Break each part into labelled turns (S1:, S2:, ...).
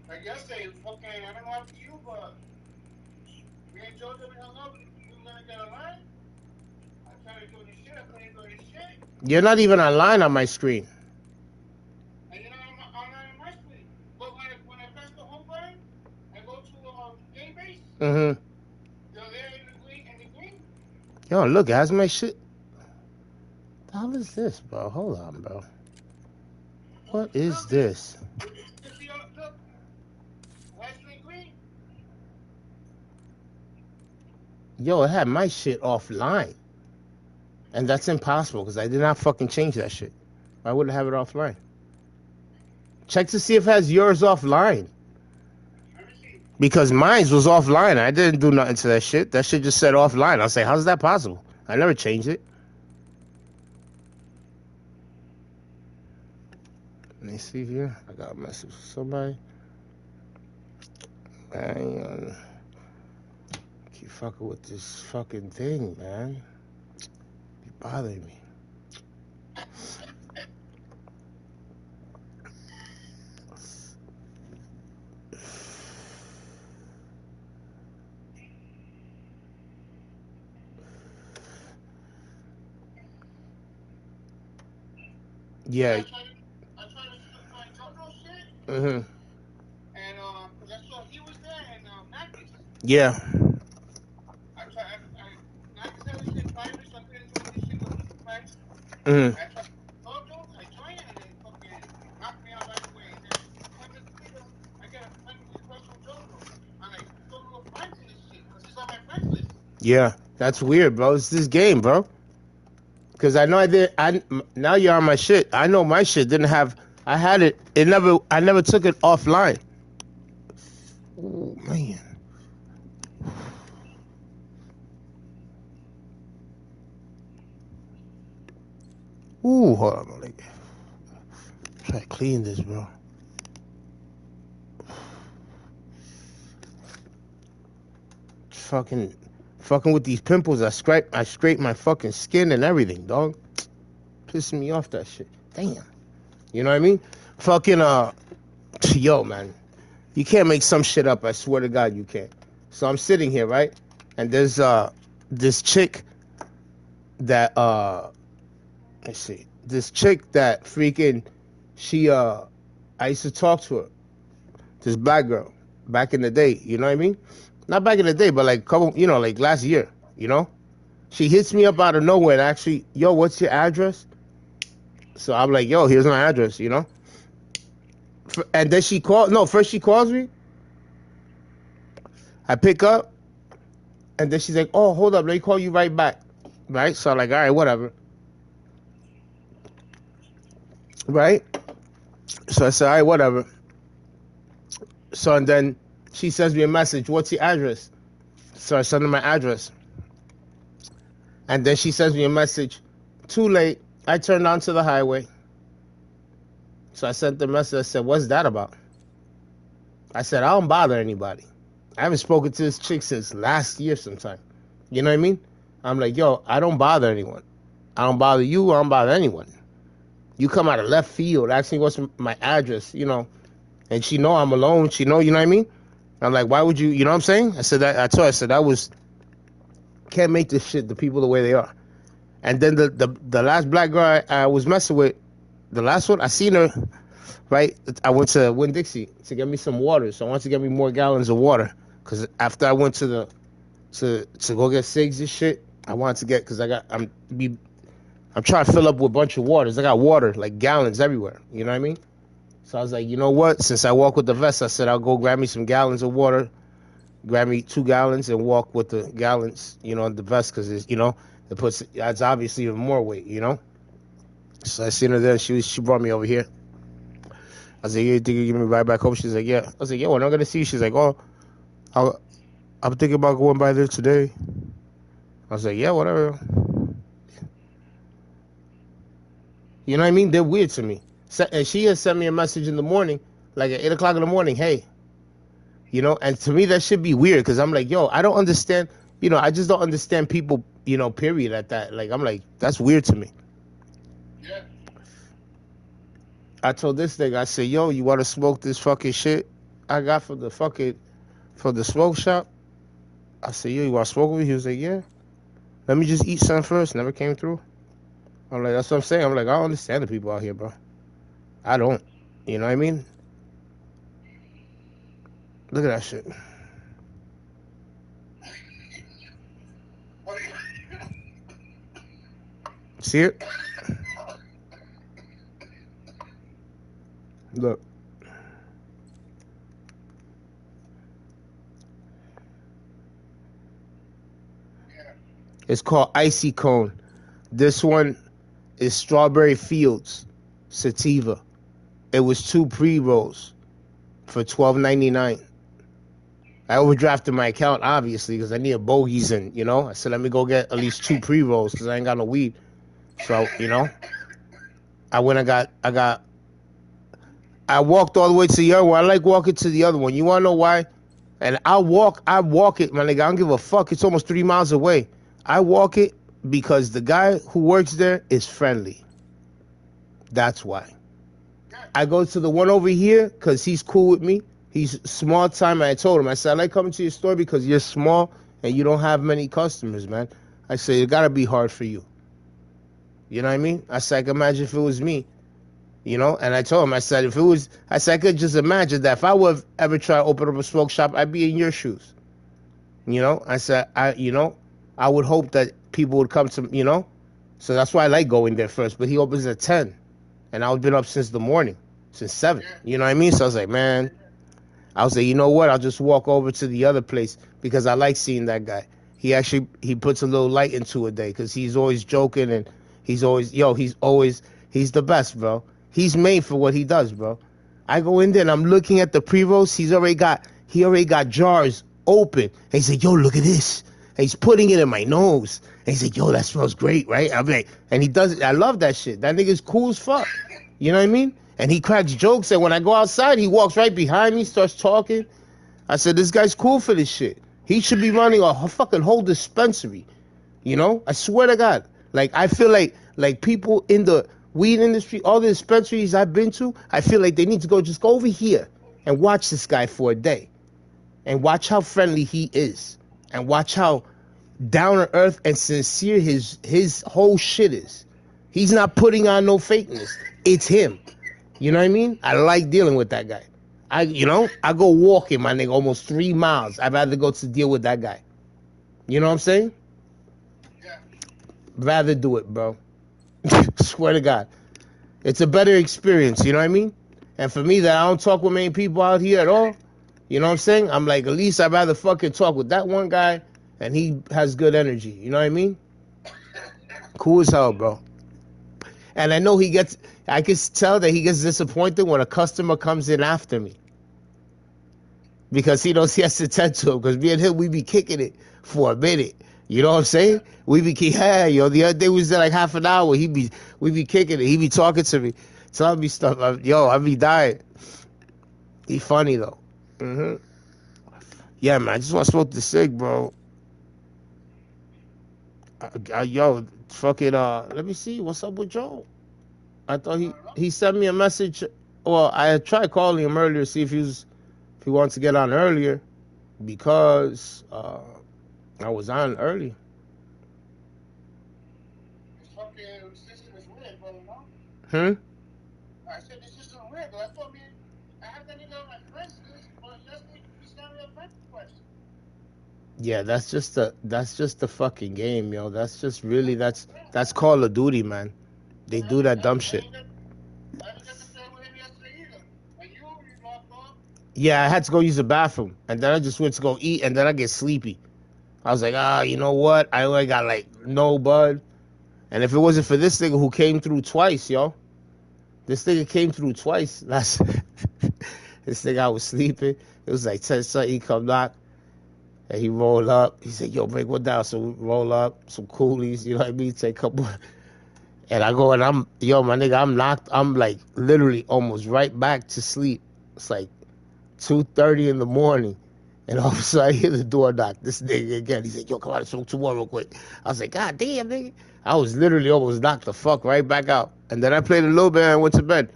S1: Like yesterday, fucking, I don't know after you, but me and Jojo, we hung up. We were gonna get a line. I tried to do this shit. I couldn't do this shit.
S2: You're not even online on my screen.
S1: And you know, I'm online on my screen. But when I press the home button, I go to game base.
S2: Mm-hmm.
S1: You're there in the green. In the green.
S2: Yo, look, it has my shit. The hell is this, bro? Hold on, bro. What is
S1: Look,
S2: this?
S1: you see, look, white screen green.
S2: Yo, it had my shit offline. And that's impossible because I did not fucking change that shit. Why would I have it offline? Check to see if it has yours offline.
S1: Let me see.
S2: Because mine's was offline. I didn't do nothing to that shit. That shit just said offline. I was like, how's that possible? I never changed it. Let me see here. I got a message from somebody. Man, keep fucking with this fucking thing, man. Be bothering me.
S1: Yeah,
S2: Yeah.
S1: I tried to find JoJo shit,
S2: Mm-hmm.
S1: and cause I saw he was there and Marcus.
S2: Yeah.
S1: I tried. Marcus had his shit private, so I couldn't join his shit because it was private.
S2: Mm-hmm.
S1: I tried JoJo. I joined, and then fucking knocked me out right away. And then 2 minutes later, I get a friend request from JoJo. I'm like, who's JoJo friends in this shit? Cause he's on my friends list.
S2: Yeah. That's weird, bro. It's this game, bro. Because I know I did. Now you're on my shit. I know my shit didn't have. I had it. It never. I never took it offline. Oh man. Ooh, hold on. Like, try to clean this, bro. Fucking, fucking with these pimples. I scrape my fucking skin and everything, dog. Pissing me off that shit. Damn. You know what I mean? Fucking yo, man. You can't make some shit up. I swear to God, you can't. So I'm sitting here, right? And there's this chick that let's see, this chick that freaking she I used to talk to her. This black girl back in the day. You know what I mean? Not back in the day, but like a couple, like last year. You know? She hits me up out of nowhere and actually, yo, what's your address? So I'm like, yo, here's my address. You know? And then she called. No, first she calls me. I pick up, and then she's like, "Oh, hold up, let me call you right back." Right? So I'm like, all right, whatever. Right? So I said, all right, whatever. So and then she sends me a message. What's your address? So I send her my address, and then she sends me a message. Too late. I turned onto the highway. So I sent the message. I said, "What's that about?" I said, "I don't bother anybody. I haven't spoken to this chick since last year sometime. You know what I mean?" I'm like, "Yo, I don't bother anyone. I don't bother you. I don't bother anyone. You come out of left field, ask me what's my address, and she know I'm alone. She know, you know what I mean? I'm like, why would you? You know what I'm saying? I said that. I told her, I said that was can't make this shit the people the way they are. And then the last black girl I was messing with, the last one I seen her. Right, I went to Winn Dixie to get me some water, so I wanted to get me more gallons of water. Cause after I went to to go get cigs and shit, I wanted to get because I'm trying to fill up with a bunch of waters. I got water like gallons everywhere. You know what I mean? So I was like, you know what? Since I walk with the vest, I said I'll go grab me some gallons of water, grab me 2 gallons, and walk with the gallons, the vest, because it's obviously even more weight, So I seen her there. She brought me over here. I was like, yeah, you think you give me right back home? She's like, yeah. I was like, yo, when I'm gonna see you. She's like, oh, I'm thinking about going by there today. I was like, yeah, whatever. You know what I mean? They're weird to me. And she has sent me a message in the morning, like at 8 o'clock in the morning. Hey, and to me that should be weird because I'm like, yo, I don't understand. I just don't understand people. Period. At that, like, I'm like, that's weird to me.
S1: Yeah.
S2: I told this thing, I said, yo, you want to smoke this fucking shit? I got for the smoke shop. I said, yo, you want to smoke with me? He was like, yeah. Let me just eat something first. Never came through. I'm like, that's what I'm saying. I'm like, I don't understand the people out here, bro. I don't. You know what I mean? Look at that shit. See it? Look. It's called Icy Cone. This one is Strawberry Fields Sativa. It was 2 pre-rolls for $12.99. I overdrafted my account, obviously, because I needed bogeys and, I said, let me go get at least 2 pre-rolls because I ain't got no weed. So, I went and I walked all the way to the other one. I like walking to the other one. You want to know why? And I walk it, my nigga. I don't give a fuck. It's almost 3 miles away. I walk it because the guy who works there is friendly. That's why. I go to the one over here because he's cool with me. He's small time. I told him, I said, I like coming to your store because you're small and you don't have many customers, man. I said, it got to be hard for you. You know what I mean? I said, I can imagine if it was me. And I told him, I said, I could just imagine that if I would ever try to open up a smoke shop, I'd be in your shoes. I said, I would hope that people would come to, so that's why I like going there first. But he opens at 10, and I've been up since the morning, since 7. You know what I mean? So I was like, man, you know what? I'll just walk over to the other place because I like seeing that guy. He puts a little light into a day because he's always joking and he's the best, bro. He's made for what he does, bro. I go in there and I'm looking at the pre-rolls. He already got jars open. And he said, yo, look at this. And he's putting it in my nose. And he said, yo, that smells great, right? I'm like, and he does it. I love that shit. That nigga's cool as fuck. You know what I mean? And he cracks jokes. And when I go outside, he walks right behind me, starts talking. I said, this guy's cool for this shit. He should be running a fucking whole dispensary. I swear to God. Like, I feel like people in the weed industry, all the dispensaries I've been to, I feel like they need to go over here and watch this guy for a day and watch how friendly he is and watch how down to earth and sincere his whole shit is. He's not putting on no fakeness. It's him. You know what I mean? I like dealing with that guy. I go walking, my nigga, almost 3 miles. I'd rather go to deal with that guy. You know what I'm saying?
S1: Yeah.
S2: Rather do it, bro. Swear to God. It's a better experience, you know what I mean? And for me, that I don't talk with many people out here at all, you know what I'm saying? I'm like, at least I'd rather fucking talk with that one guy and he has good energy, you know what I mean? Cool as hell, bro. And I know I can tell that he gets disappointed when a customer comes in after me. Because he knows he has to tend to him. Because me and him, we be kicking it for a minute. You know what I'm saying? We be the other day we was there like half an hour. We be kicking it. He be talking to me, telling me stuff. I be dying. He funny though. Yeah, man. I just want to smoke the cig, bro. Fucking. Let me see. What's up with Joe? I thought he sent me a message. Well, I had tried calling him earlier to see if he wants to get on earlier because I was on early.
S1: This fucking system is weird, brother, no? I said this system is weird, but I thought, man, I have that nigga on my friends list, but yesterday he sent me a friend request.
S2: Yeah, that's just the fucking game, yo. That's Call of Duty, man. They do that dumb shit.
S1: I didn't get to play with him yesterday either. And you logged off.
S2: Yeah, I had to go use the bathroom, and then I just went to go eat, and then I get sleepy. I was like, you know what? I only got like no bud, and if it wasn't for this nigga who came through twice, yo, this nigga came through twice. This nigga, I was sleeping. It was like 10 something. He come knock, and he rolled up. He said, "Yo, break one down." So we roll up some coolies. You know what I mean? Take a couple. And I go and my nigga, I'm knocked. I'm like literally almost right back to sleep. It's like 2:30 in the morning. And all of a sudden I hear the door knock. This nigga again. He said, yo, come on, smoke 2 more real quick. I was like, God damn, nigga. I was literally almost knocked the fuck right back out. And then I played a little bit and I went to bed.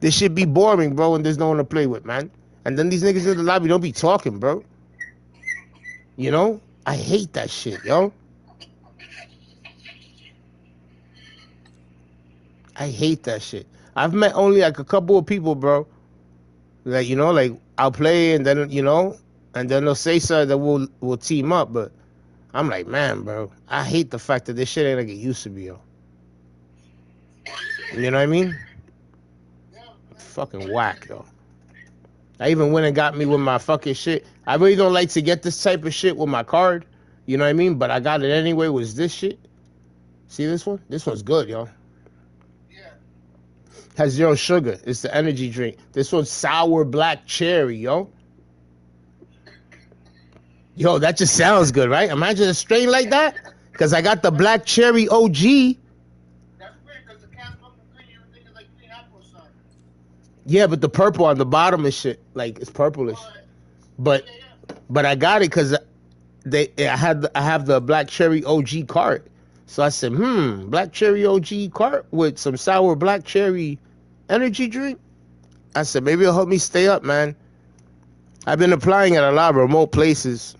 S2: This shit be boring, bro, and there's no one to play with, man. And then these niggas in the lobby don't be talking, bro. You know? I hate that shit, yo. I hate that shit. I've met only like a couple of people, bro. Like, you know, like I'll play and then, you know, and then they'll say something that we'll team up, but I'm like, man, bro, I hate the fact that this shit ain't like it used to be, yo. You know what I mean? Fucking whack, yo. I even went and got me with my fucking shit. I really don't like to get this type of shit with my card. You know what I mean? But I got it anyway. Was this shit? See this one? This one's good, yo. Has 0 sugar. It's the energy drink. This one's sour black cherry, yo. Yo, that just sounds good, right? Imagine a strain like that. Because I got the black cherry OG.
S1: That's weird because the can's looking green. You think it's like green apple or something.
S2: Yeah, but the purple on the bottom is shit. Like, it's purplish. But I got it because I have the black cherry OG cart. So I said, black cherry OG cart with some sour black cherry energy drink. I said, maybe it'll help me stay up, man. I've been applying at a lot of remote places.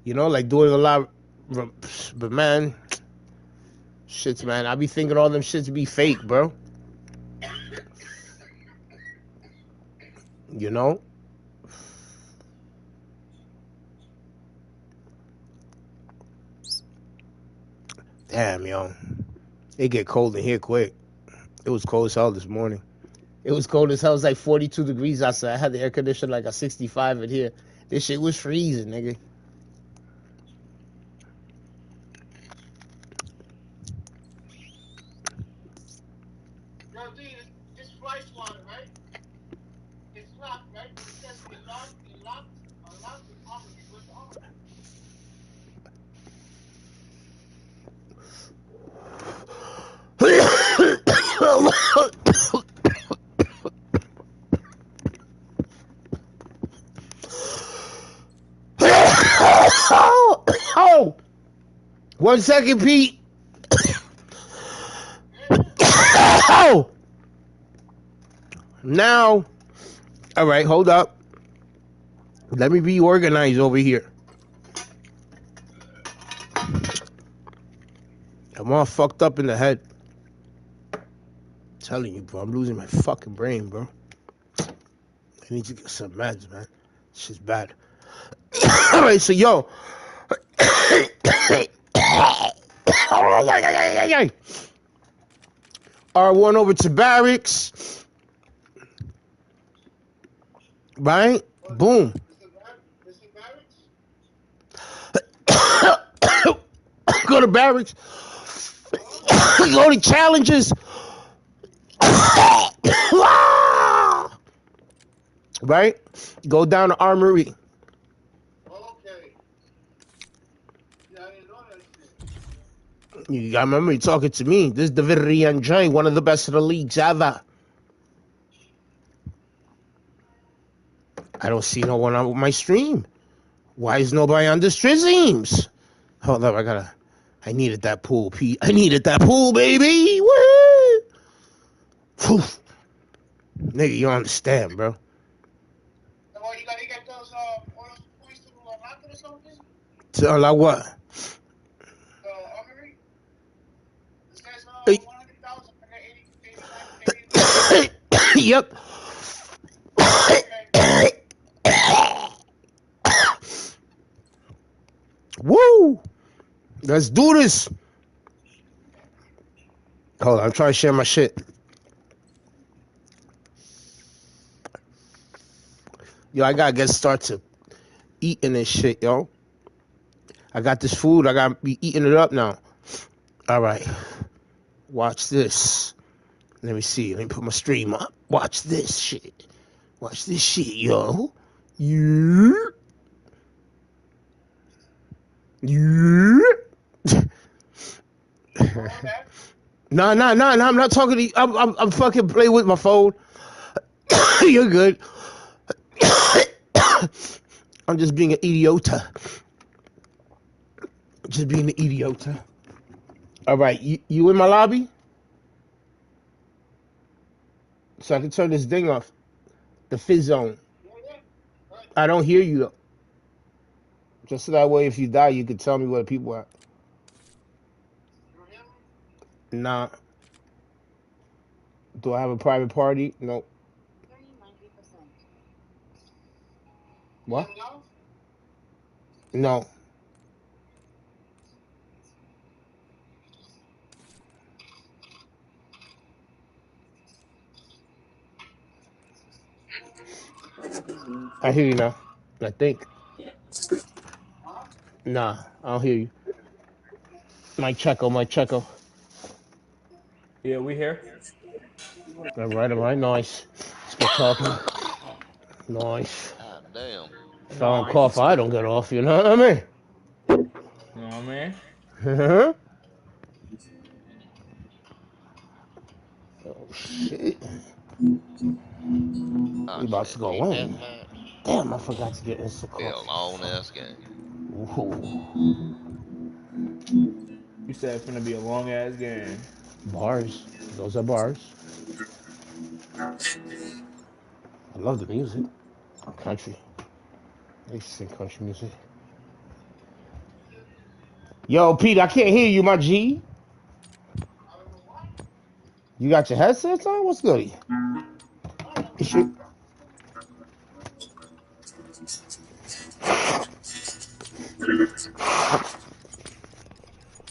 S2: You know, like doing a lot. But man, shits, man. I be thinking all them shits be fake, bro. You know? Damn, yo. It get cold in here quick. It was cold as hell this morning. It was cold as hell. It was like 42 degrees outside. I had the air conditioner like a 65 in here. This shit was freezing, nigga.
S1: Yo, D, this fly swatter, right? It's locked, right? It says it locked, unlocked, and off. What's off?
S2: Oh! 1 second, Pete. Oh! Now, all right, hold up. Let me be organized over here. I'm all fucked up in the head. I'm telling you, bro, I'm losing my fucking brain, bro. I need to get some meds, man. This shit's bad. All right, so yo. R1 over to barracks. Right? Boom. Go to barracks. Go to challenges. Right? Go down to armory.
S1: Okay. Yeah, I didn't know that shit.
S2: You got remember you talking to me. This is David Rianjay, one of the best of the leagues ever. I don't see no one on my stream. Why is nobody on the streams? Hold up, I needed that pool, Pete. I needed that pool, baby. Woo! Nigga, you don't understand, bro.
S1: Oh, you gotta get those points to unlock it or something?
S2: To unlock what?
S1: The armory? It says 100,000 and 80.
S2: Yep. Woo! Let's do this. Hold on, I'm trying to share my shit. Yo, I gotta get started eating this shit, yo. I got this food, I gotta be eating it up now. All right. Watch this. Let me see. Let me put my stream up. Watch this shit. Watch this shit, yo. Yeah. Yeah. No, I'm not talking to you. I'm fucking playing with my phone. You're good. I'm just being an idiota. Just being an idiota. All right, you in my lobby? So I can turn this thing off. The fizz zone.
S1: Yeah, yeah. Right.
S2: I don't hear you though. Just so that way, if you die, you can tell me where the people are.
S1: You don't hear me?
S2: Nah. Do I have a private party? No.
S1: You
S2: What?
S1: have it off?
S2: No. I hear you now. I think.
S1: Huh?
S2: Nah, I don't hear you. Mike Checo, Mike Checo.
S3: Yeah, we here.
S2: All right, nice. Let's get talking. Nice.
S4: God damn.
S2: If I don't
S3: Nice.
S2: cough, I don't get off, you know what I mean?
S3: You know what I mean?
S2: Oh, shit.
S4: Oh
S2: We about to
S4: shit.
S2: go
S4: Team
S2: in.
S4: deathmatch.
S2: Damn, I forgot to get instant
S4: Be a
S2: coffee.
S4: long ass game.
S2: Ooh.
S3: You said it's gonna be a long ass game.
S2: Bars. Those are bars. I love the music. Country. I used to sing country music. Yo, Pete, I can't hear you, my G.
S1: I don't know why.
S2: You got your headsets on? What's good?
S1: I don't know.
S2: You should.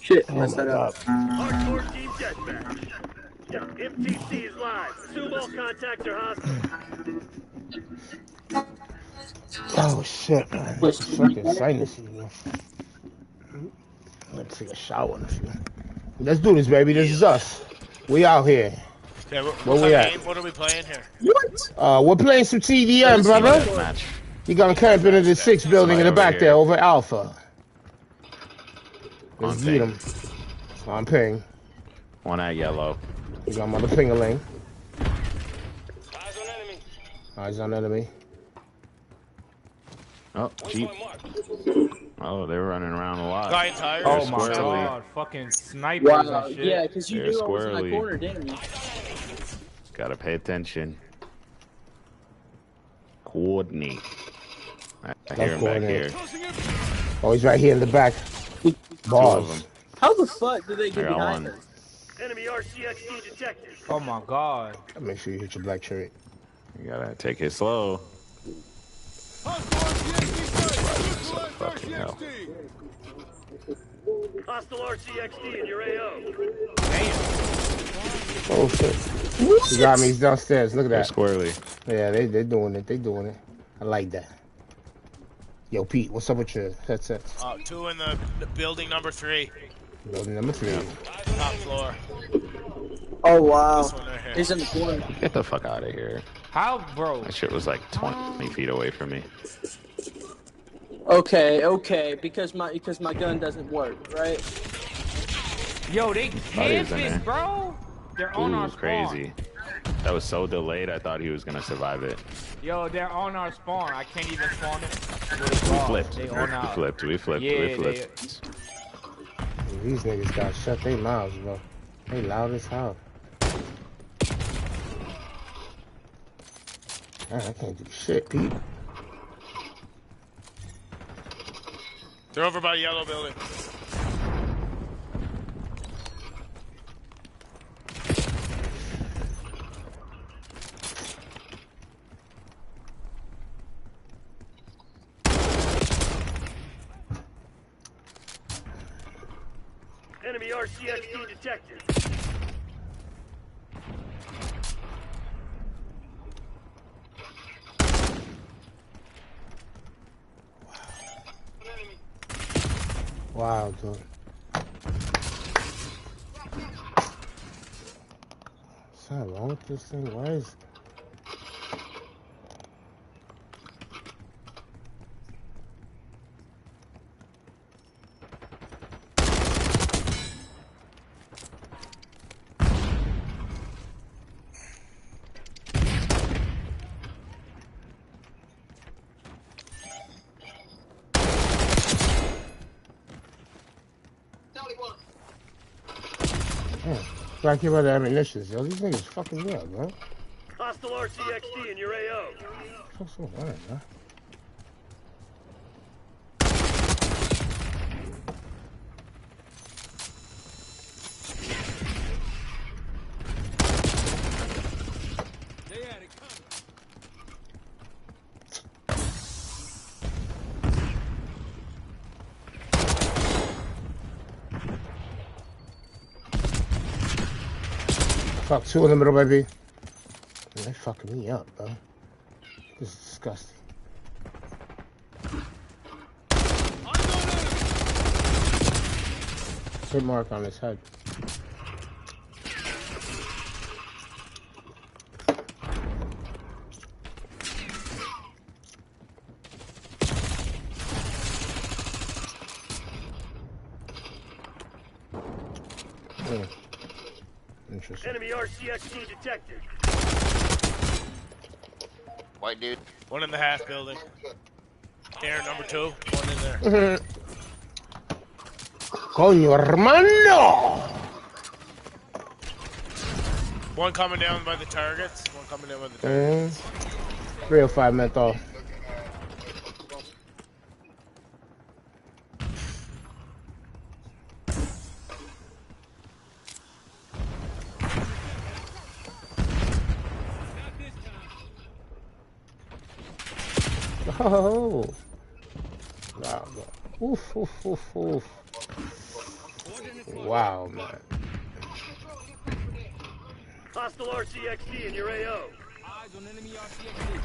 S5: Shit,
S2: Oh
S5: messed
S2: my
S5: that up.
S2: God.
S6: Hardcore team deathmatch. MTC is live. Assume all contacts are hostile.
S2: Oh shit, man.
S5: Wait,
S2: Fucking sinus. I'm gonna take a shower in a few. Let's do this, baby. This is us. We out here.
S7: Okay,
S2: Where
S7: what
S2: we
S7: kind of
S2: at?
S7: game? What are we playing here?
S5: what?
S2: We're playing some
S5: Oh,
S2: TDM,
S5: this is
S4: Team
S2: brother.
S5: hardcore.
S4: deathmatch.
S2: You gonna camp into the
S7: Okay.
S2: 6 building in
S4: Somebody
S2: the
S4: over
S2: back there,
S4: here
S2: over Alpha. Let's
S4: on
S2: get
S4: pink.
S2: him. I'm ping.
S4: One at yellow.
S2: You got mother pingaling.
S6: Eyes on enemy.
S2: Eyes on enemy.
S4: Oh, Jeep.
S6: Waypoint marked.
S4: Oh, they're running around a lot.
S7: Guy in
S4: They're
S3: Oh
S7: tires.
S3: my
S7: South.
S4: squirrely.
S3: god, fucking snipers and
S5: Wow, yeah,
S3: shit.
S5: because you
S4: They're
S5: knew I was in that
S4: squirrely.
S5: corner, didn't you?
S4: Gotta pay attention. Coordinate. I hear him back
S2: coordinate.
S4: here.
S2: Oh, he's right here in the back.
S4: Two of them.
S2: Bars.
S5: How the fuck did they
S4: I
S5: get
S4: got
S5: behind
S4: one.
S5: us?
S6: Enemy RCXD detected.
S3: Oh my god.
S2: Make sure you hit your black cherry.
S4: You gotta take it slow. Fucking hell.
S6: Hostile RCXD in your AO.
S2: Oh shit. He got me. He's downstairs. Look at
S4: They're
S2: that.
S4: squirrely.
S2: Yeah, they doing it. They doing it. I like that. Yo, Pete, what's up with your headsets?
S7: Two in the building number 3,
S2: Building number 3.
S7: top floor.
S5: Oh, wow.
S7: This one right here.
S5: He's in the corner.
S4: Get the fuck out of here.
S3: How, bro?
S4: That shit was like 20 feet away from me.
S5: Okay, because my gun doesn't work, right?
S3: Yo, they
S4: Thought he was in
S3: campus,
S4: there.
S3: bro. They're on our
S4: Ooh,
S3: spawn.
S4: crazy. That was so delayed, I thought he was gonna survive it.
S3: Yo, they're on our spawn. I can't even spawn it.
S4: We flipped.
S3: They
S4: We
S3: on our.
S4: flipped. We flipped.
S3: Yeah,
S4: We flipped.
S2: These niggas got shut their mouths, bro. They loud as hell. Man, I can't do shit, Pete.
S7: They're over by yellow building.
S6: Enemy RCXD detected.
S2: Wow, dude. What's wrong with this thing? Why is... Damn. Gotta keep out the ammunition, yo. These niggas fucking me up, man.
S6: Hostile RCXD in your AO.
S2: What's going on, man? Fuck, two in the middle, baby. Man, they fucking me up, bro. This is disgusting. Hit mark on his head. Interesting.
S6: Enemy RCXD detected.
S8: White dude.
S7: One in the half building. Here, number 2. One in there.
S2: Coño, hermano!
S7: One coming down by the targets. One coming down by the targets.
S2: 305 menthol. Oh, wow, oof, oof, oof, oof. Wow, man.
S6: Hostile RCXD in your AO.
S3: Eyes on enemy RCXD.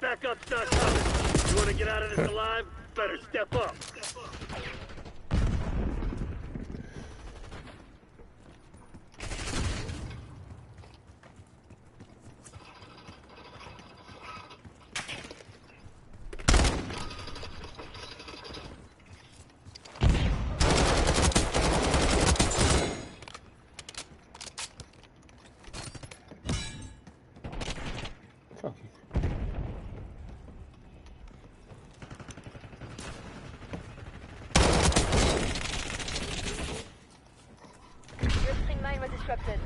S6: Backup's not coming. You want to get out of this alive? Better step up.
S2: Fuck you.
S9: Your ping line was disrupted.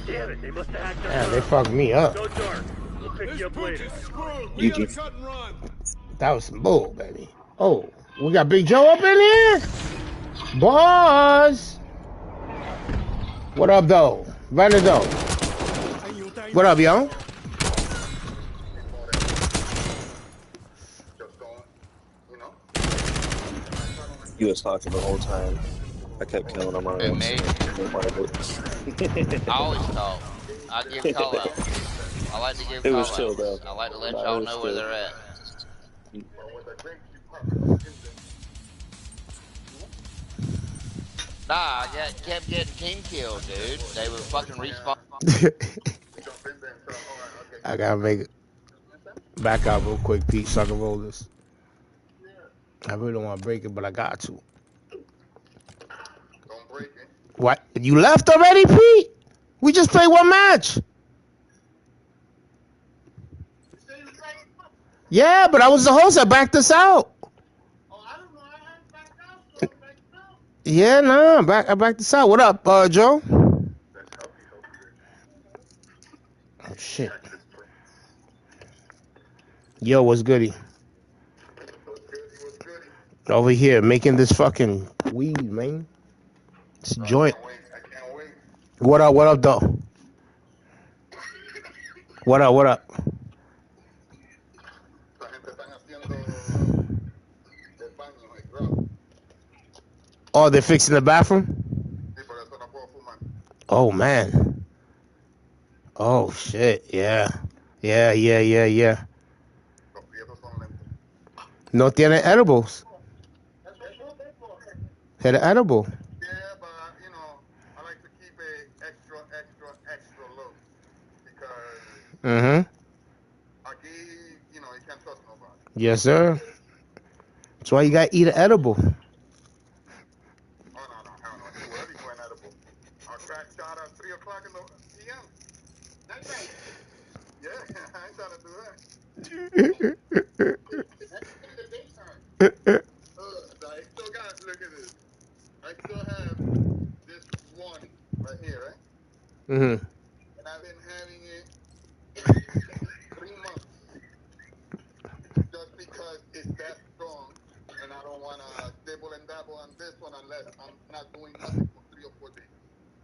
S6: Damn it, they must have hacked our
S2: Man, they
S6: phone.
S2: fucked me up.
S6: Go dark. We'll pick you up later.
S2: That was some bull, baby. Oh, we got Big Joe up in here? Boss! What up, though? Vanado. What up, yo?
S10: He was talking the whole time. I kept killing him on
S8: Who, me?
S10: it.
S8: I always talk. I give call outs. I like to give
S10: It
S8: call
S10: was
S8: outs.
S10: chill, though.
S8: I like to let
S10: Nah,
S8: y'all
S10: it was
S8: know where
S10: chill.
S8: they're at. Nah, I kept getting team killed, dude. They were fucking respawn.
S2: I gotta make it back out real quick, Pete, so I can roll this. I really don't want to break it, but I got to.
S1: Don't break it.
S2: What? You left already, Pete? We just played one match. Yeah, but I was the host. I backed us out.
S1: Oh, I don't know. I haven't backed out, so back out.
S2: Yeah, nah, I backed us out. What up, Joe? Oh, shit. Yo, what's goody? Over here, making this fucking weed, man. It's a joint.
S1: I can't wait.
S2: What up, though? What up?
S1: La gente están haciendo el baño, el grab.
S2: Oh, they're fixing the bathroom?
S1: Sí, por eso no puedo fumar.
S2: Oh, man. Oh, shit. Yeah.
S1: Los prietos son lentos.
S2: No tiene edibles.
S1: That's what you're looking for.
S2: Had an edible.
S1: Yeah, but, you know, I like to keep it extra low. Because aquí, you know, you can't trust nobody.
S2: Yes, sir. That's why you got to eat an edible.
S1: Oh, no, hell no. Too early for an edible. I'll crack shot at 3 o'clock in the p.m. Night. Yeah, I ain't trying to do that. is that strong, and I don't want to dibble and dabble on this one unless I'm not doing nothing for 3 or 4 days.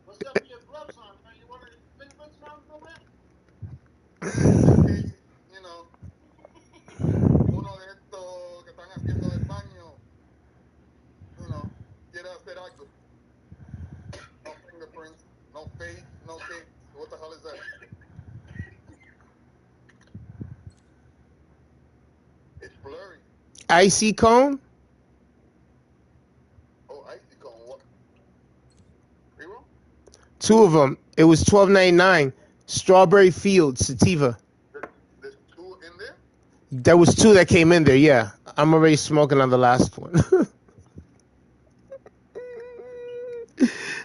S1: What's up with your gloves on, man? You want to fingerprints around nowhere? In case, you know, uno de estos que están haciendo el baño, you know, quiere hacer algo. No fingerprints, no face, no thing. What the hell is that? It's blurry.
S2: Icy cone?
S1: Oh, icy cone. What? Zero?
S2: 2 of them. It was $12.99. Strawberry Field Sativa.
S1: There's 2 in there?
S2: There was 2 that came in there, yeah. I'm already smoking on the last one.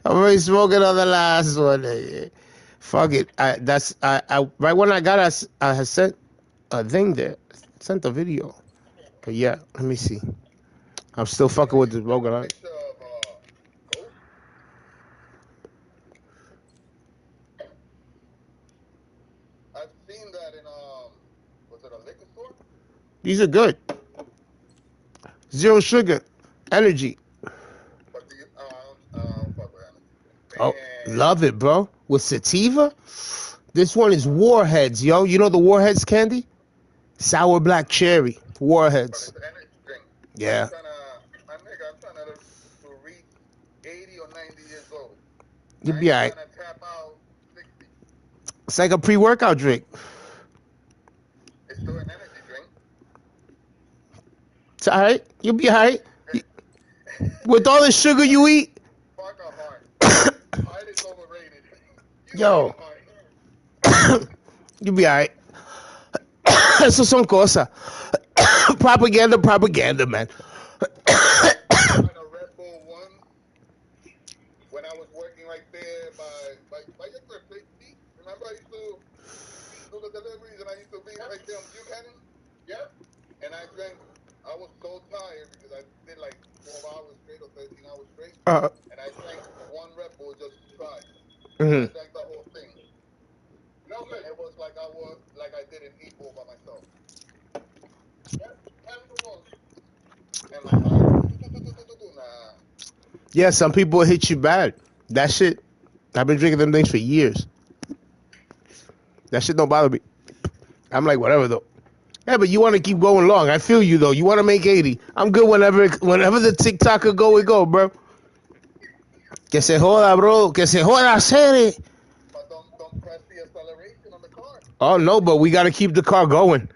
S2: I'm already smoking on the last one. Fuck it. Right when I got it, I had sent a thing there. Sent a video. But yeah, let me see. I'm still fucking with the smoking on.
S1: I've seen that in was it a liquor store?
S2: These are good. Zero sugar. Energy.
S1: But do you, fuck with energy.
S2: Oh, love it, bro. With sativa? This one is Warheads, yo. You know the Warheads candy? Sour black cherry. Warheads.
S1: But it's an energy drink.
S2: Yeah.
S1: I'm trying to reach 80 or 90 years old.
S2: You'll be alright.
S1: I'm trying to tap out 60.
S2: It's like a pre-workout drink.
S1: It's still an energy drink.
S2: It's alright. You'll be alright. With all the sugar you eat.
S1: Fuck a heart. Heart is overrated.
S2: Yo. You'll be alright. Eso son cosas. Propaganda, man.
S1: I tried a Red Bull once when I was working right there by your place. Remember I used to do the deliveries and I used to be right there on Buchanan? Yep. And I was so tired because I did like 12 hours straight or 13 hours straight. And I drank 1 Red Bull just to try. I drank the whole thing. No, man. It was like I didn't eat all by myself. Yep. And nah.
S2: Yeah, some people hit you bad. That shit, I've been drinking them things for years. That shit don't bother me. I'm like, whatever, though. Yeah, but you want to keep going long. I feel you, though. You want to make 80. I'm good whenever the TikToker go, we go, bro. Que se joda, bro. Que se joda, hacer it.
S1: But don't press the acceleration on the car.
S2: Oh, no, but we got to keep the car going.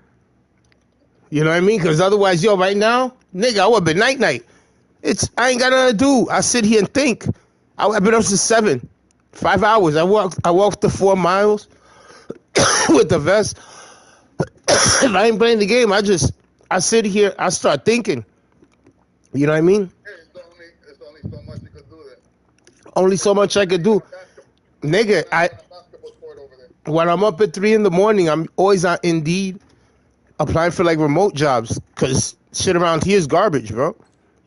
S2: You know what I mean? Because otherwise, yo, right now, nigga, I would have been night-night. I ain't got nothing to do. I sit here and think. I've been up since 7. 5 hours. I walked the 4 miles with the vest. If I ain't playing the game, I sit here, I start thinking. You know what I mean?
S1: It's only so much you could do there.
S2: Only so much I could do. Nigga, when I'm up at 3 in the morning, I'm always on Indeed applying for like remote jobs because shit around here is garbage, bro.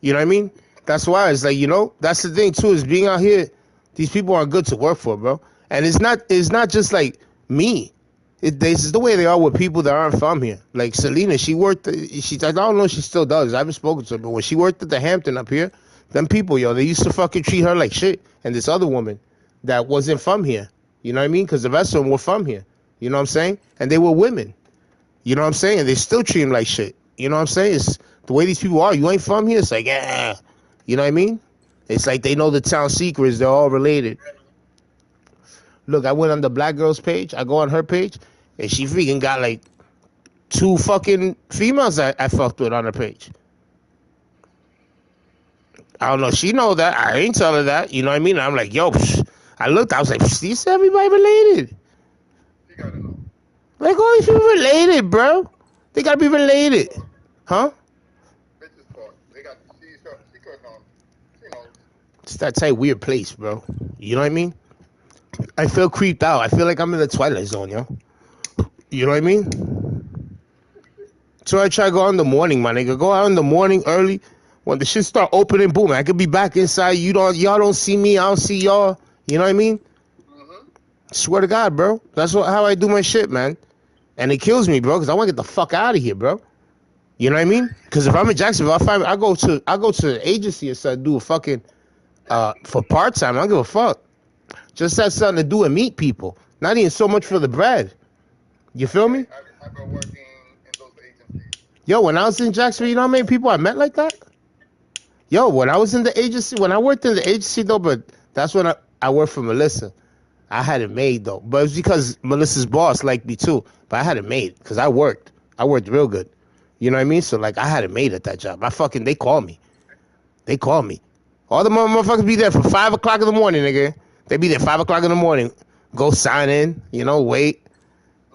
S2: You know what I mean? That's why it's like, you know, that's the thing too, is being out here, these people aren't good to work for, bro. And it's not just like me. This is the way they are with people that aren't from here. Like Selena, I don't know if she still does. I haven't spoken to her, but when she worked at the Hampton up here, them people, yo, they used to fucking treat her like shit. And this other woman that wasn't from here. You know what I mean? Because the rest of them were from here. You know what I'm saying? And they were women. You know what I'm saying? And they still treat them like shit. You know what I'm saying? It's the way these people are. You ain't from here. It's like, yeah. You know what I mean? It's like they know the town secrets. They're all related. Look, I went on the black girl's page. I go on her page. And she freaking got like 2 fucking females I fucked with on her page. I don't know. She know that. I ain't tell her that. You know what I mean? I'm like, yo, I looked. I was like, is everybody related?
S1: You gotta know.
S2: Like, all these people related, bro. They gotta be related. Huh?
S1: Bitches talk. She clicking on. She knows.
S2: It's that tight, weird place, bro. You know what I mean? I feel creeped out. I feel like I'm in the Twilight Zone, yo. You know what I mean? So I try to go out in the morning, my nigga. Go out in the morning early. When the shit start opening, boom, I could be back inside. Y'all don't see me. I don't see y'all. You know what I mean?
S1: Mm-hmm.
S2: Swear to God, bro. That's how I do my shit, man. And it kills me, bro, because I want to get the fuck out of here, bro. You know what I mean? Because if I'm in Jacksonville, I go to the agency and start do a fucking for part time. I don't give a fuck. Just have something to do and meet people. Not even so much for the bread. You feel me?
S1: I've been working in those agencies.
S2: Yo, when I was in Jacksonville, you know how many people I met like that? Yo, when I was in the agency, when I worked in the agency though, but that's when I worked for Melissa. I had it made though, but it was because Melissa's boss liked me too. But I had it made because I worked real good. You know what I mean? So like, I had it made at that job. They call me. All the motherfuckers be there for 5 o'clock in the morning, nigga. They be there 5 o'clock in the morning. Go sign in. You know, wait.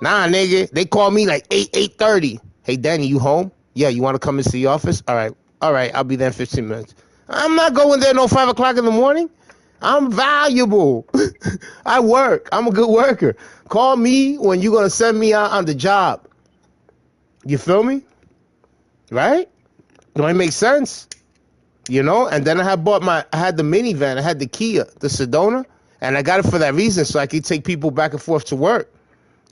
S2: Nah, nigga. They call me like 8:30. Hey, Danny, you home? Yeah, you want to come into the office? All right. I'll be there in 15 minutes. I'm not going there no 5 o'clock in the morning. I'm valuable. I work. I'm a good worker. Call me when you're gonna send me out on the job. You feel me? Right? Don't it make sense? You know? And then I had the minivan. I had the Kia, the Sedona, and I got it for that reason, so I could take people back and forth to work,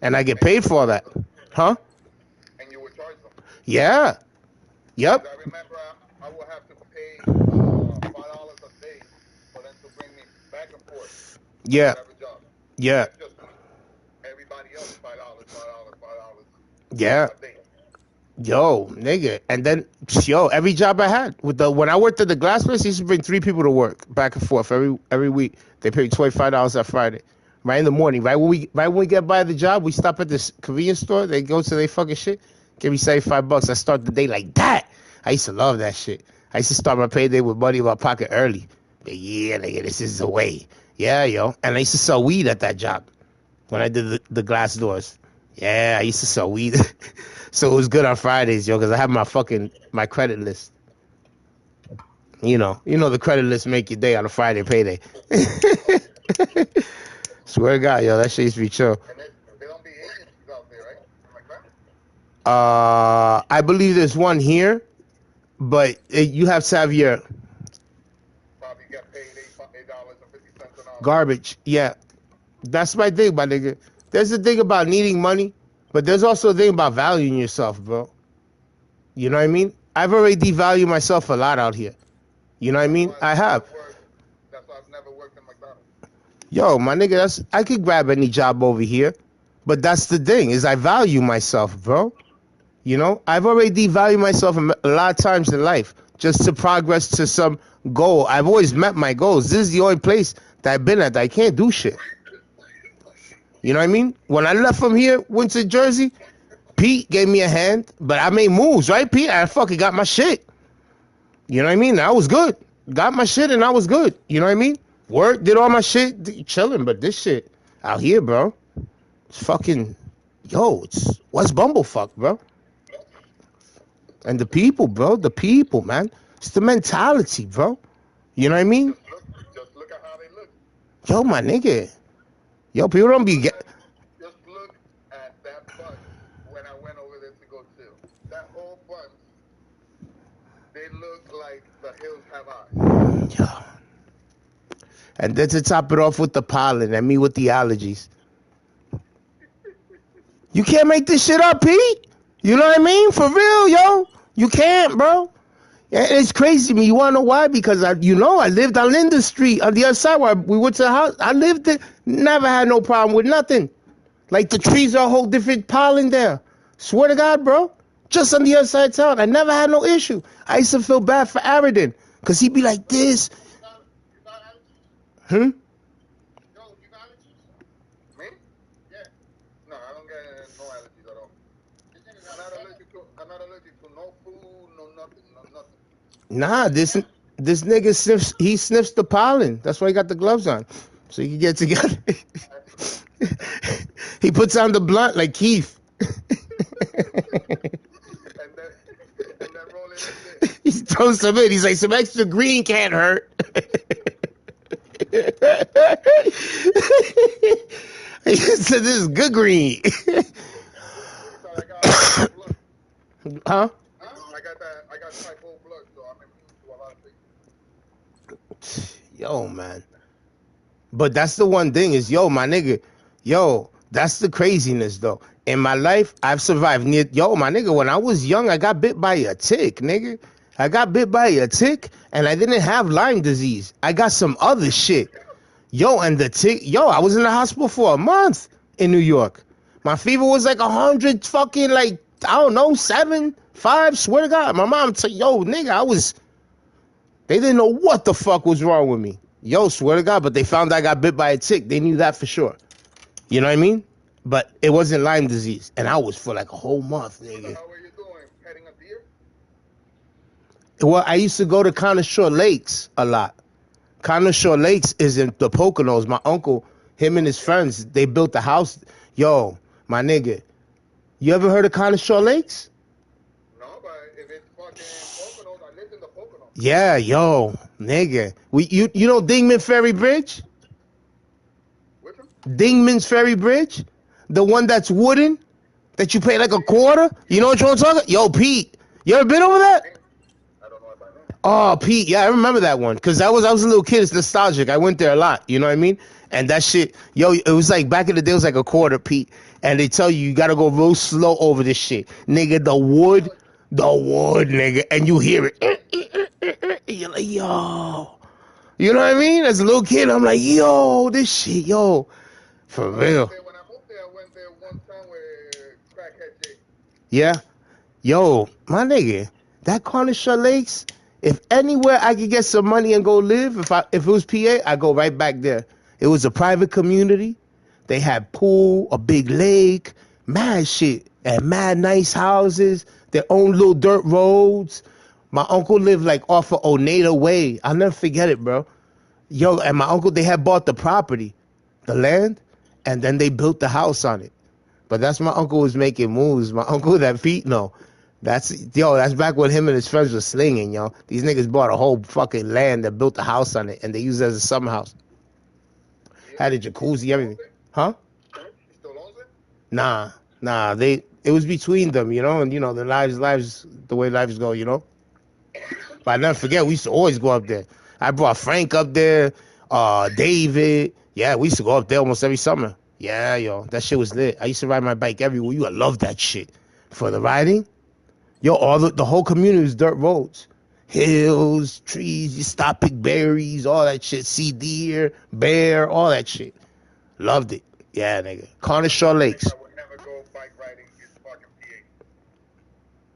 S2: and I get paid for all that. Huh?
S1: And you would charge them.
S2: Yeah. Yep.
S1: I remember I would have to pay $5 a day for them to bring me back and forth.
S2: Yeah.
S1: Whatever job.
S2: Yeah.
S1: That's just me. Everybody else $5.
S2: Yeah.
S1: A day.
S2: Yo, nigga. And then, every job I had when I worked at the glass place, I used to bring 3 people to work back and forth every week. They paid $25 that Friday, right in the morning. Right when we get by the job, we stop at this convenience store. They go to their fucking shit. Give me $75. I start the day like that. I used to love that shit. I used to start my payday with money in my pocket early. But yeah, nigga, this is the way. Yeah, yo. And I used to sell weed at that job when I did the glass doors. Yeah, I used to sell weed. So it was good on Fridays, yo, because I have my credit list. You know the credit list make your day on a Friday payday. Swear to God, yo, that shit used to be chill.
S1: And they don't be agencies out there, right? Something like that?
S2: I believe there's one here, but you have to have your
S1: Probably get paid $8.50 an hour.
S2: garbage. Yeah, that's my thing, my nigga. There's a thing about needing money, but there's also a thing about valuing yourself, bro. You know what I mean? I've already devalued myself a lot out here. You know what I mean? I have.
S1: That's why I've never worked in McDonald's.
S2: Yo, my nigga, I could grab any job over here, but that's the thing is I value myself, bro. You know, I've already devalued myself a lot of times in life just to progress to some goal. I've always met my goals. This is the only place that I've been at that I can't do shit. You know what I mean? When I left from here, went to Jersey, Pete gave me a hand, but I made moves, right, Pete? I fucking got my shit. You know what I mean? I was good. Got my shit and I was good. You know what I mean? Work, did all my shit, chilling, but this shit out here, bro, it's fucking, it's what's bumblefuck, bro? And the people, bro, man. It's the mentality, bro. You know what I mean?
S1: Just look at how they look.
S2: Yo, my nigga. Yo, people don't be get.
S1: Just look at that bunch when I went over there to go chill. That whole bunch, they look like the hills have eyes.
S2: Yo. And then to top it off with the pollen and me with the allergies. You can't make this shit up, Pete. You know what I mean? For real, yo. You can't, bro. It's crazy to me. You want to know why? Because I lived on Linden Street on the other side where we went to the house. I lived there. Never had no problem with nothing. Like the trees are a whole different pollen there. Swear to God, bro. Just on the other side of town. I never had no issue. I used to feel bad for Aridin. Because he'd be like this.
S1: You got allergies? Me? Yeah. No, I don't get no allergies at all. I'm not allergic to no food, no nothing,
S2: Nah, this nigga sniffs the pollen. That's why he got the gloves on. So he can get together. He puts on the blunt like Keith.
S1: and then roll it in there.
S2: He throws some in. He's like, some extra green can't hurt. He said, this is good green. Huh?
S1: I got type O blood, so I'm immune to a lot of things.
S2: Yo, man. But that's the one thing is, my nigga, That's the craziness, though. In my life, I've survived Yo, my nigga, when I was young, I got bit by a tick, nigga. I got bit by a tick, and I didn't have Lyme disease. I got some other shit. Yo, and the tick, I was in the hospital for a month in New York. My fever was like 100 fucking, like, I don't know, 7, 5, swear to God. My mom said, yo, nigga, they didn't know what the fuck was wrong with me. Yo, swear to God, but they found I got bit by a tick. They knew that for sure. You know what I mean? But it wasn't Lyme disease. And I was for like a whole month, nigga.
S1: How are you doing? Petting a deer?
S2: Well, I used to go to Connoisseur Lakes a lot. Connoisseur Lakes is in the Poconos. My uncle, him and his friends, they built a house. Yo, my nigga, you ever heard of Connoisseur Lakes?
S1: No, but if it's fucking Poconos, I live in the Poconos.
S2: Yeah, yo, nigga. You know Dingman Ferry Bridge?
S1: Which one?
S2: Dingman's Ferry Bridge? The one that's wooden? That you pay like a quarter? You know what you're talking? Yo, Pete, you ever been over that?
S1: I don't know about that.
S2: Oh, Pete, yeah, I remember that one. Cause I was a little kid, it's nostalgic. I went there a lot, you know what I mean? And that shit, yo, it was like back in the day, it was like a quarter, Pete. And they tell you gotta go real slow over this shit. Nigga, the wood, nigga. And you hear it. And you're like, yo. You know what I mean? As a little kid, I'm like, yo, this shit, yo. For real.
S1: When I moved there, I went there one time with Crackhead Jake.
S2: Yeah. Yo, my nigga, that Cornisher Lakes, if anywhere I could get some money and go live, if it was PA, I go right back there. It was a private community. They had pool, a big lake, mad shit, and mad nice houses, their own little dirt roads. My uncle lived like off of Oneida Way. I'll never forget it, bro. Yo, and my uncle, they had bought the property, the land, and then they built the house on it. But that's my uncle was making moves. My uncle that feet no. That's back when him and his friends were slinging, yo. These niggas bought a whole fucking land that built a house on it and they used it as a summer house. Had a jacuzzi, everything. Huh?
S1: He still owns it?
S2: Nah. It was between them, you know, and you know, the way lives go, you know. But I never forget, we used to always go up there. I brought Frank up there, David. Yeah, we used to go up there almost every summer. Yeah, yo, that shit was lit. I used to ride my bike everywhere. You would love that shit. For the riding, yo, all the whole community was dirt roads. Hills, trees, you stop, pick berries, all that shit. See deer, bear, all that shit. Loved it. Yeah, nigga. Cornishaw Lakes.
S1: I would never go bike riding in fucking PA.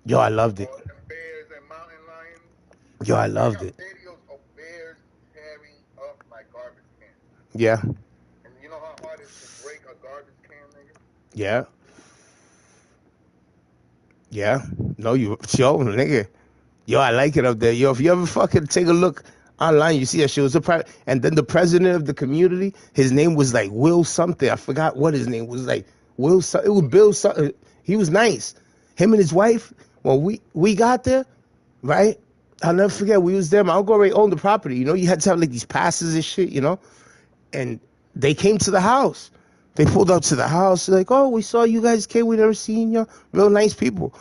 S2: Yo, I loved it.
S1: All them bears and mountain lions.
S2: Yo, I loved it.
S1: Videos of bears tearing up my garbage can.
S2: Yeah.
S1: And you know how hard it is to break a garbage can, nigga?
S2: Yeah. Yeah. No, yo, nigga. Yo, I like it up there. Yo, if you ever fucking take a look online, you see that shit was a private. And then the president of the community, his name was like Will something. I forgot what his name was. Like Will. It was Bill something. He was nice. Him and his wife. When we got there, right? I'll never forget. We was there. My uncle already owned the property. You know, you had to have like these passes and shit. You know, and they came to the house. They pulled up to the house. They're like, oh, we saw you guys came. We never seen you. Real nice people.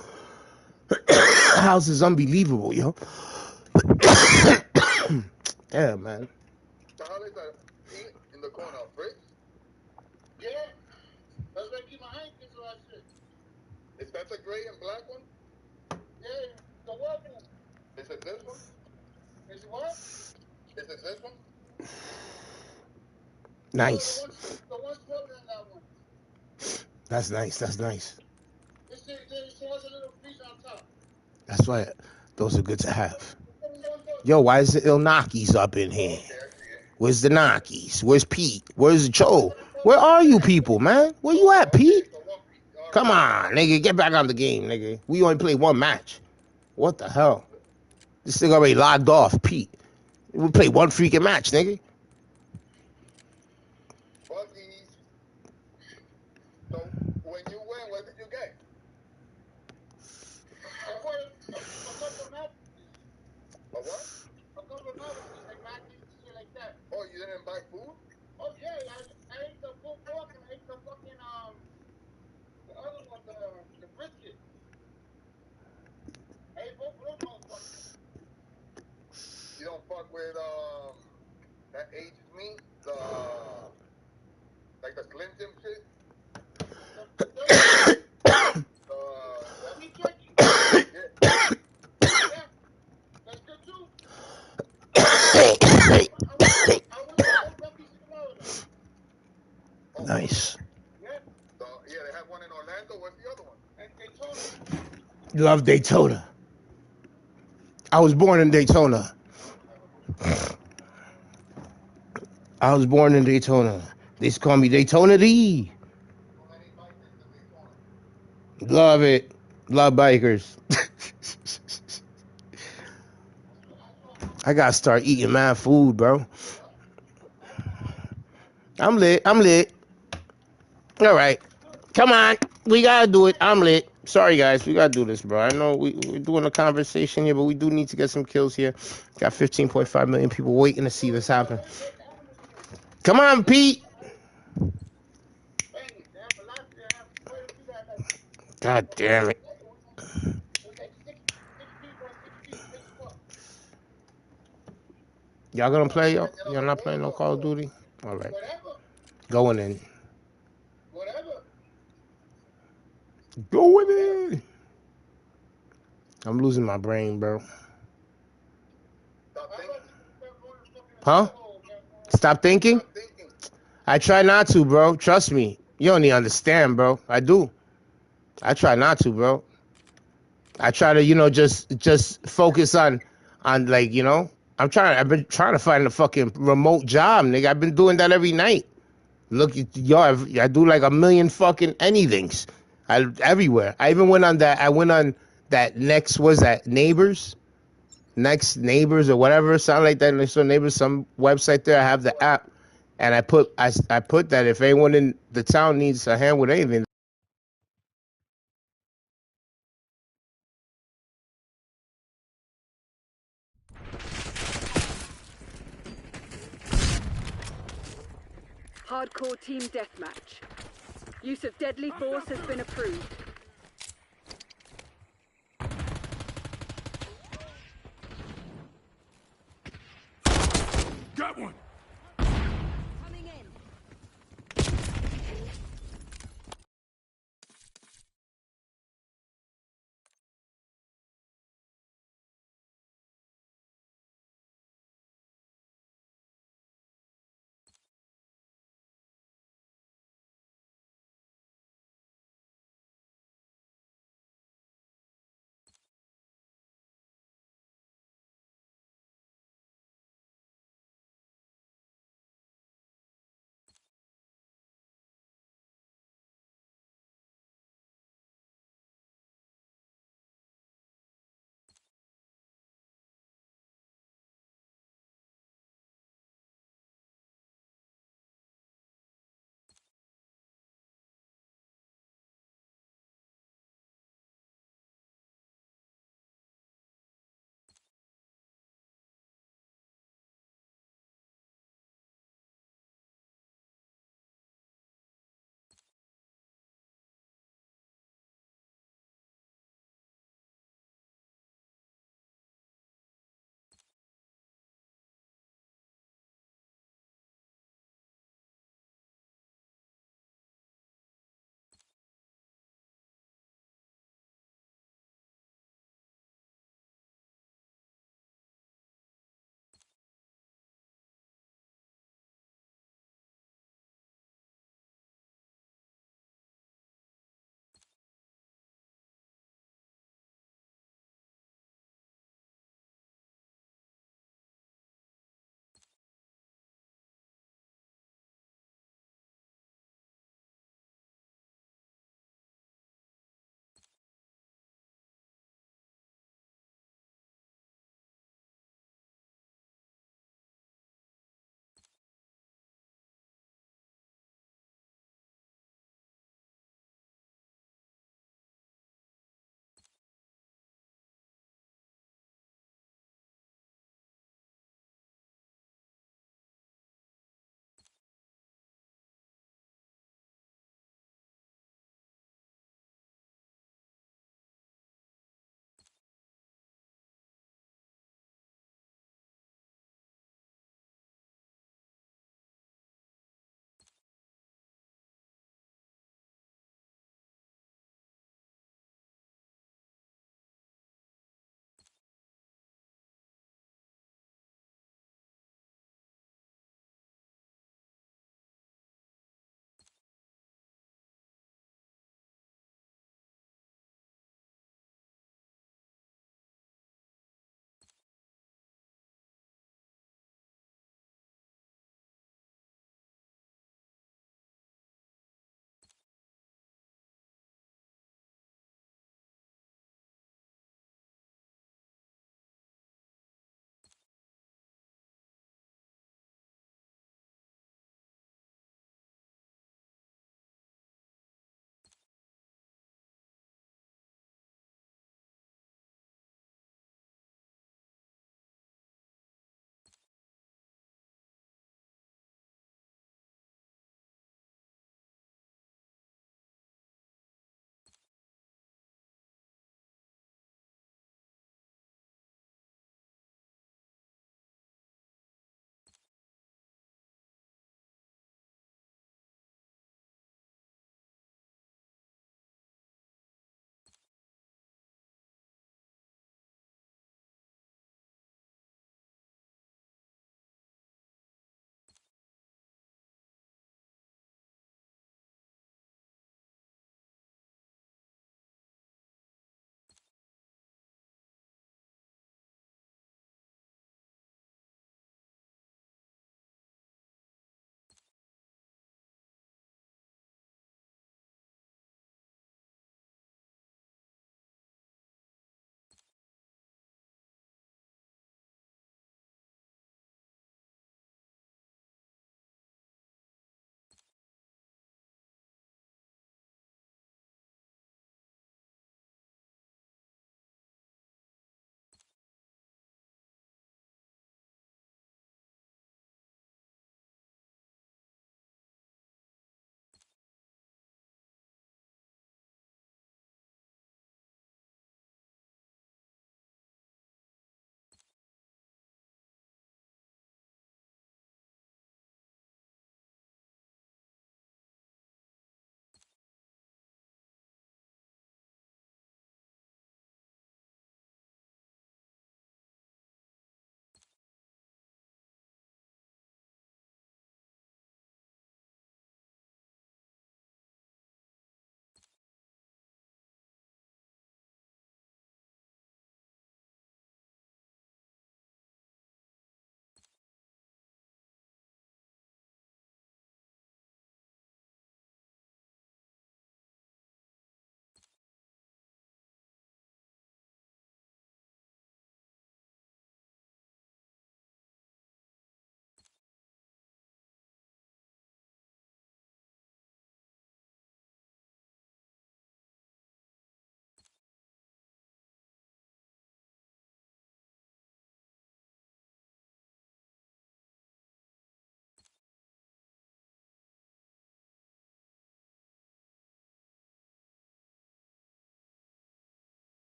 S2: House is unbelievable, yo. Yeah, man.
S1: So how is that paint in the corner of bricks? Yeah. That's where I keep my hand kids or that shit. Is that the gray and black one? Yeah, the what one? Is it this one? Is it what? Is it this one?
S2: Nice.
S1: The one smaller than that one.
S2: That's nice. That's nice.
S1: This thing, it has a little piece on top.
S2: That's why those are good to have. Yo, why is the Ilnakis up in here? Where's the Nakis? Where's Pete? Where's Joe? Where are you people, man? Where you at, Pete? Come on, nigga. Get back on the game, nigga. We only played one match. What the hell? This thing already logged off, Pete. We played one freaking match, nigga.
S1: Buggies. So when you win, what did you get? A couple of napkins. A what? A couple of napkins, like napkins and shit like that. Oh, you didn't buy food? Oh yeah, I ate the full pork and I ate the fucking the other one, the brisket. I ate both of those motherfuckers. You don't fuck with that
S2: Love Daytona. I was born in Daytona. I was born in Daytona. They used to call me Daytona D. Love it. Love bikers. I gotta start eating mad food, bro. I'm lit. I'm lit. All right. Come on. We gotta do it. I'm lit. Sorry, guys. We gotta do this, bro. I know we're doing a conversation here, but we do need to get some kills here. Got 15.5 million people waiting to see this happen. Come on, Pete. God damn it. Y'all gonna play, yo? Y'all not playing no Call of Duty? All right. Going in. Going in. I'm losing my brain, bro. Huh? Stop thinking? I try not to, bro. Trust me. You don't even understand, bro. I do. I try not to, bro. I try to, just focus on like, I've been trying to find a fucking remote job, nigga. I've been doing that every night. Look, I do like a million fucking anythings. Everywhere. I even went on that next, was that Neighbors? Next Neighbors or whatever, sound like that. Next door Neighbors, some website there. I have the app, and I put that if anyone in the town needs a hand with anything.
S11: Hardcore team deathmatch. Use of deadly force has been approved.
S6: Got one.
S11: Coming in.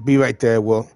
S2: Be right there, Will.